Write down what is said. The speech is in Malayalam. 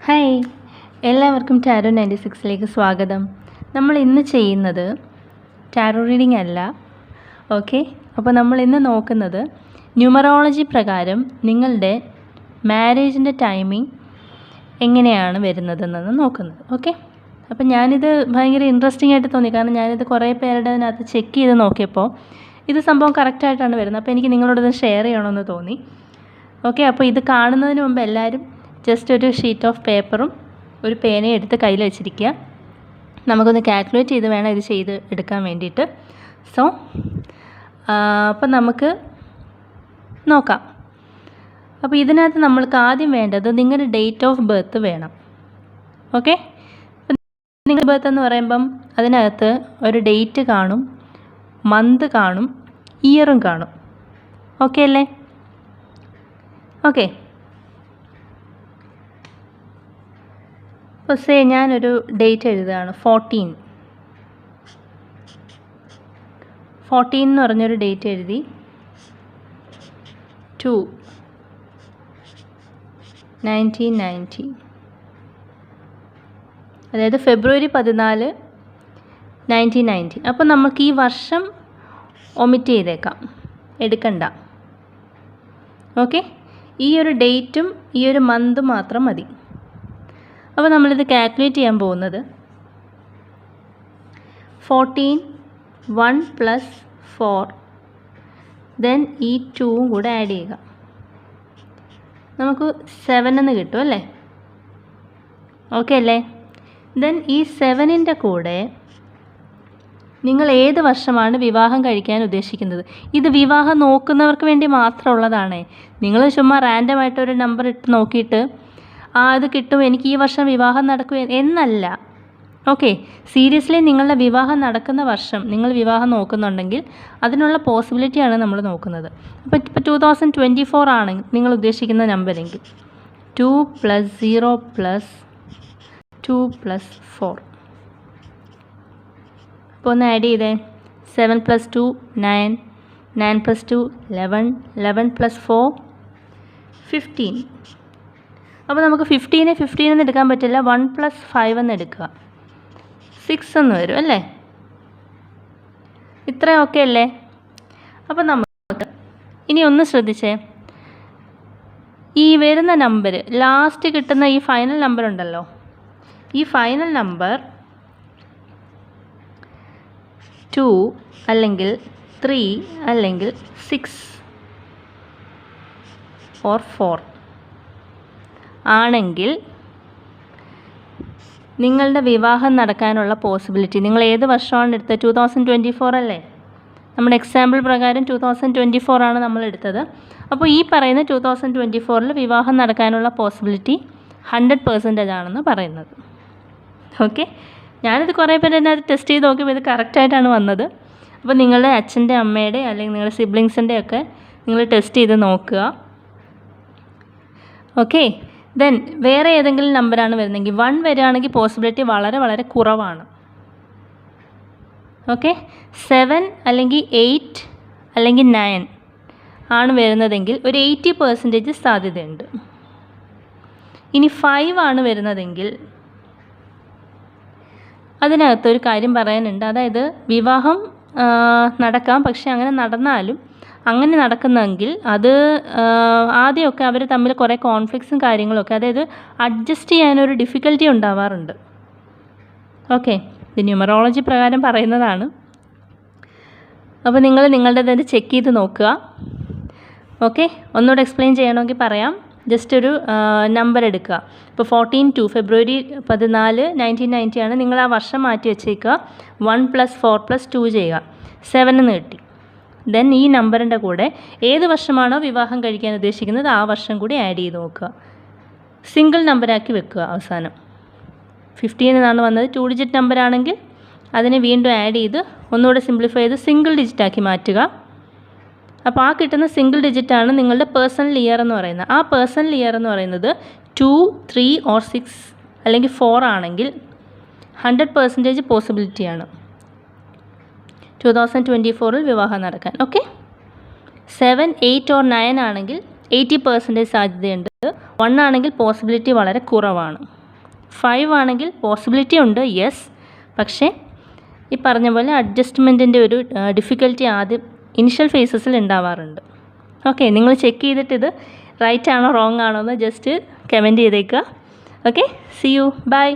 ഹായ്, എല്ലാവർക്കും ടാരോ 96ലേക്ക് സ്വാഗതം. നമ്മൾ ഇന്ന് ചെയ്യുന്നത് ടാരോ റീഡിംഗ് അല്ല. ഓക്കെ, അപ്പോൾ നമ്മൾ ഇന്ന് നോക്കുന്നത് ന്യൂമറോളജി പ്രകാരം നിങ്ങളുടെ മാരേജിൻ്റെ ടൈമിംഗ് എങ്ങനെയാണ് വരുന്നതെന്നാണ് നോക്കുന്നത്. ഓക്കെ, അപ്പോൾ ഞാനിത് ഭയങ്കര ഇൻട്രസ്റ്റിംഗ് ആയിട്ട് തോന്നി. കാരണം ഞാനിത് കുറേ പേരുടെ അതിനകത്ത് ചെക്ക് ചെയ്ത് നോക്കിയപ്പോൾ ഇത് സംഭവം കറക്റ്റായിട്ടാണ് വരുന്നത്. അപ്പോൾ എനിക്ക് നിങ്ങളോടത് ഷെയർ ചെയ്യണമെന്ന് തോന്നി. ഓക്കെ, അപ്പോൾ ഇത് കാണുന്നതിന് മുമ്പ് എല്ലാവരും ജസ്റ്റ് ഒരു ഷീറ്റ് ഓഫ് പേപ്പറും ഒരു പേനയും എടുത്ത് കയ്യിൽ വെച്ചിരിക്കുക. നമുക്കൊന്ന് കാൽക്കുലേറ്റ് ചെയ്ത് വേണം ഇത് ചെയ്ത് എടുക്കാൻ വേണ്ടിയിട്ട്. സോ അപ്പം നമുക്ക് നോക്കാം. അപ്പോൾ ഇതിനകത്ത് നമ്മൾക്ക് ആദ്യം വേണ്ടത് നിങ്ങളുടെ ഡേറ്റ് ഓഫ് ബർത്ത് വേണം. ഓക്കെ, നിങ്ങളുടെ ബർത്ത് എന്ന് പറയുമ്പം അതിനകത്ത് ഒരു ഡേറ്റ് കാണും, മന്ത് കാണും, ഇയറും കാണും. ഓക്കെ അല്ലേ? ഓക്കെ, അപ്പോൾ ഞാനൊരു ഡേറ്റ് എഴുതുകയാണ്. 14 എന്ന് പറഞ്ഞൊരു ഡേറ്റ് എഴുതി. 2/1990, അതായത് ഫെബ്രുവരി 14, 1990. അപ്പോൾ നമുക്ക് ഈ വർഷം ഒമിറ്റ് ചെയ്തേക്കാം, എടുക്കണ്ട. ഓക്കെ, ഈ ഒരു ഡേറ്റും ഈ ഒരു മന്തും മാത്രം മതി. അപ്പോൾ നമ്മളിത് കാൽക്കുലേറ്റ് ചെയ്യാൻ പോകുന്നത് 14, 1 + 4, ദെൻ ഈ 2 കൂടെ ആഡ് ചെയ്യുക. നമുക്ക് 7 എന്ന് കിട്ടും അല്ലേ? ഓക്കെ അല്ലേ? ദെൻ ഈ 7ൻ്റെ കൂടെ നിങ്ങൾ ഏത് വർഷമാണ് വിവാഹം കഴിക്കാൻ ഉദ്ദേശിക്കുന്നത്? ഇത് വിവാഹം നോക്കുന്നവർക്ക് വേണ്ടി മാത്രമുള്ളതാണേ. നിങ്ങൾ ചുമ്മാ റാൻഡമായിട്ടൊരു നമ്പർ ഇട്ട് നോക്കിയിട്ട് ഇത് കിട്ടും, എനിക്ക് ഈ വർഷം വിവാഹം നടക്കും എന്നല്ല. ഓക്കെ, സീരിയസ്ലി നിങ്ങളുടെ വിവാഹം നടക്കുന്ന വർഷം നിങ്ങൾ വിവാഹം നോക്കുന്നുണ്ടെങ്കിൽ അതിനുള്ള പോസിബിലിറ്റിയാണ് നമ്മൾ നോക്കുന്നത്. അപ്പോൾ ഇപ്പോൾ 2024 ആണ് നിങ്ങൾ ഉദ്ദേശിക്കുന്ന നമ്പരെങ്കിൽ 2 + 0 + 2 + 4. അപ്പോൾ ഒന്ന് ആഡ് ചെയ്തേ. 7 + 2 9, 9 + 2 11, 11 + 4 15. അപ്പോൾ നമുക്ക് 15 എന്ന് എടുക്കാൻ പറ്റില്ല. 1 + 5 എന്ന് എടുക്കുക, 6 എന്ന് വരും അല്ലേ? ഇത്രയും ഓക്കെ അല്ലേ? അപ്പോൾ നമുക്ക് ഇനി ഒന്ന് ശ്രദ്ധിച്ചേ. ഈ വരുന്ന നമ്പർ ലാസ്റ്റ് കിട്ടുന്ന ഈ ഫൈനൽ നമ്പർ ഉണ്ടല്ലോ, ഈ ഫൈനൽ നമ്പർ 2 അല്ലെങ്കിൽ 3 അല്ലെങ്കിൽ 6 or 4 ആണെങ്കിൽ നിങ്ങളുടെ വിവാഹം നടക്കാനുള്ള പോസിബിലിറ്റി, നിങ്ങൾ ഏത് വർഷമാണ് എടുത്തത്? 2024 അല്ലേ? നമ്മുടെ എക്സാമ്പിൾ പ്രകാരം 2024 ആണ് നമ്മൾ എടുത്തത്. അപ്പോൾ ഈ പറയുന്ന 2024 വിവാഹം നടക്കാനുള്ള പോസിബിലിറ്റി 100% ആണെന്ന് പറയുന്നത്. ഓക്കെ, ഞാനിത് കുറേ പേര് തന്നെ അത് ടെസ്റ്റ് ചെയ്ത് നോക്കിയപ്പോൾ ഇത് കറക്റ്റായിട്ടാണ് വന്നത്. അപ്പോൾ നിങ്ങളുടെ അച്ഛൻ്റെ അമ്മയുടെ അല്ലെങ്കിൽ നിങ്ങളുടെ സിബ്ലിങ്സിൻ്റെ ഒക്കെ നിങ്ങൾ ടെസ്റ്റ് ചെയ്ത് നോക്കുക. ഓക്കെ, ദെൻ വേറെ ഏതെങ്കിലും നമ്പറാണ് വരുന്നതെങ്കിൽ 1 വരികയാണെങ്കിൽ പോസിബിലിറ്റി വളരെ വളരെ കുറവാണ്. ഓക്കെ, 7 അല്ലെങ്കിൽ 8 അല്ലെങ്കിൽ 9 ആണ് വരുന്നതെങ്കിൽ ഒരു 80% സാധ്യതയുണ്ട്. ഇനി 5 ആണ് വരുന്നതെങ്കിൽ അതിനകത്തൊരു കാര്യം പറയാനുണ്ട്. അതായത് വിവാഹം നടക്കാം, പക്ഷെ അങ്ങനെ നടന്നാലും അങ്ങനെ നടക്കുന്നെങ്കിൽ അത് ആദ്യമൊക്കെ അവർ തമ്മിൽ കുറേ കോൺഫ്ലിക്ട്സും കാര്യങ്ങളൊക്കെ, അതായത് അഡ്ജസ്റ്റ് ചെയ്യാനൊരു ഡിഫിക്കൽറ്റി ഉണ്ടാവാറുണ്ട്. ഓക്കെ, ഇത് ന്യൂമറോളജി പ്രകാരം പറയുന്നതാണ്. അപ്പോൾ നിങ്ങൾ നിങ്ങളുടേത് ചെക്ക് ചെയ്ത് നോക്കുക. ഓക്കെ, ഒന്നുകൂടെ എക്സ്പ്ലെയിൻ ചെയ്യണമെങ്കിൽ പറയാം. ജസ്റ്റ് ഒരു നമ്പർ എടുക്കുക. ഇപ്പോൾ 14 ഫെബ്രുവരി 14, 1990 ആണ്. നിങ്ങൾ ആ വർഷം മാറ്റി വെച്ചേക്കുക. 1 + 4 + 2 ചെയ്യുക, 7 എന്ന് കിട്ടി. ദെൻ ഈ നമ്പറിൻ്റെ കൂടെ ഏത് വർഷമാണോ വിവാഹം കഴിക്കാൻ ഉദ്ദേശിക്കുന്നത് ആ വർഷം കൂടി ആഡ് ചെയ്ത് നോക്കുക. സിംഗിൾ നമ്പറാക്കി വെക്കുക. അവസാനം 15 എന്നാണ് വന്നത്. 2 ഡിജിറ്റ് നമ്പർ ആണെങ്കിൽ അതിനെ വീണ്ടും ആഡ് ചെയ്ത് ഒന്നുകൂടെ സിംപ്ലിഫൈ ചെയ്ത് സിംഗിൾ ഡിജിറ്റാക്കി മാറ്റുക. അപ്പോൾ ആ കിട്ടുന്ന സിംഗിൾ ഡിജിറ്റാണ് നിങ്ങളുടെ പേഴ്സണൽ ഇയർ എന്ന് പറയുന്നത്. ആ പേഴ്സണൽ ഇയർ എന്ന് പറയുന്നത് 2, 3 or 6 അല്ലെങ്കിൽ 4 ആണെങ്കിൽ 100% പോസിബിലിറ്റിയാണ് 2024 വിവാഹം നടക്കാൻ. ഓക്കെ, 7, 8 or 9 ആണെങ്കിൽ 80% സാധ്യതയുണ്ട്. 1 ആണെങ്കിൽ പോസിബിലിറ്റി വളരെ കുറവാണ്. 5 ആണെങ്കിൽ പോസിബിലിറ്റി ഉണ്ട്, യെസ്. പക്ഷേ ഈ പറഞ്ഞ പോലെ അഡ്ജസ്റ്റ്മെൻറ്റിൻ്റെ ഒരു ഡിഫിക്കൽറ്റി ആദ്യം ഇനിഷ്യൽ ഫേസസിൽ ഉണ്ടാവാറുണ്ട്. ഓക്കെ, നിങ്ങൾ ചെക്ക് ചെയ്തിട്ട് ഇത് റൈറ്റ് ആണോ റോങ് ആണോ എന്ന് ജസ്റ്റ് കമൻറ്റ് ചെയ്തേക്കുക. Okay, see you, by.